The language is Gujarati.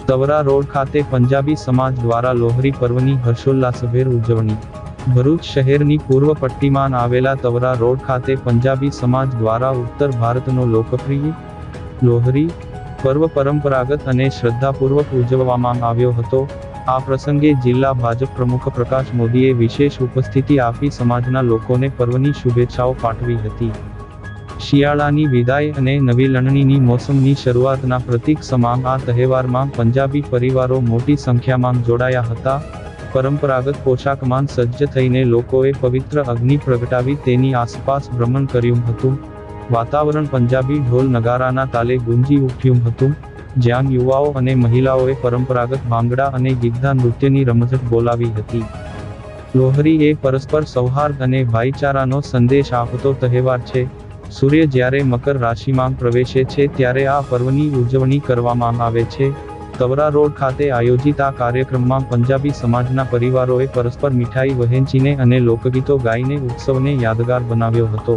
તવરા રોડ ખાતે પંજાબી સમાજ દ્વારા લોહરી પર્વની હર્ષોલ્લાસભેર ઉજવણી. ભરૂચ શહેરની પૂર્વ પટ્ટીમાં આવેલા તવરા રોડ ખાતે પંજાબી સમાજ દ્વારા ઉત્તર ભારતનો લોકપ્રિય લોહરી પર્વ પરંપરાગત અને શ્રદ્ધાપૂર્વક ઉજવવામાં આવ્યો હતો. આ પ્રસંગે જિલ્લા ભાજપ પ્રમુખ પ્રકાશ મોદીએ વિશેષ ઉપસ્થિતિ આપી સમાજના લોકોને પર્વની શુભેચ્છાઓ પાઠવી હતી. શિયાળાની વિદાય અને નવી લણણીની મોસમની શરૂઆતના પ્રતીક સમાન આ તહેવારમાં પંજાબી પરિવારો મોટી સંખ્યામાં જોડાયા હતા. પરંપરાગત પોશાકમાં સજ્જ થઈને લોકોએ પવિત્ર અગ્નિ પ્રગટાવી તેની આસપાસ ભ્રમણ કર્યું હતું. વાતાવરણ પંજાબી ઢોલ નગારાના તાલે ગુંજી ઉઠ્યું હતું, જ્યાં યુવાઓ અને મહિલાઓએ પરંપરાગત ભાંગડા અને ગિદ્ધા નૃત્યની રમઝટ બોલાવી હતી. લોહરી એ પરસ્પર સૌહાર્દ અને ભાઈચારાનો સંદેશ આપતો તહેવાર છે. સૂર્ય જ્યારે મકર રાશિમાં પ્રવેશે છે ત્યારે આ પર્વની ઉજવણી કરવામાં આવે છે. તવરા રોડ ખાતે આયોજિત આ કાર્યક્રમમાં પંજાબી સમાજના પરિવારોએ પરસ્પર મીઠાઈ વહેંચીને અને લોકગીતો ગાઈને ઉત્સવને યાદગાર બનાવ્યો હતો.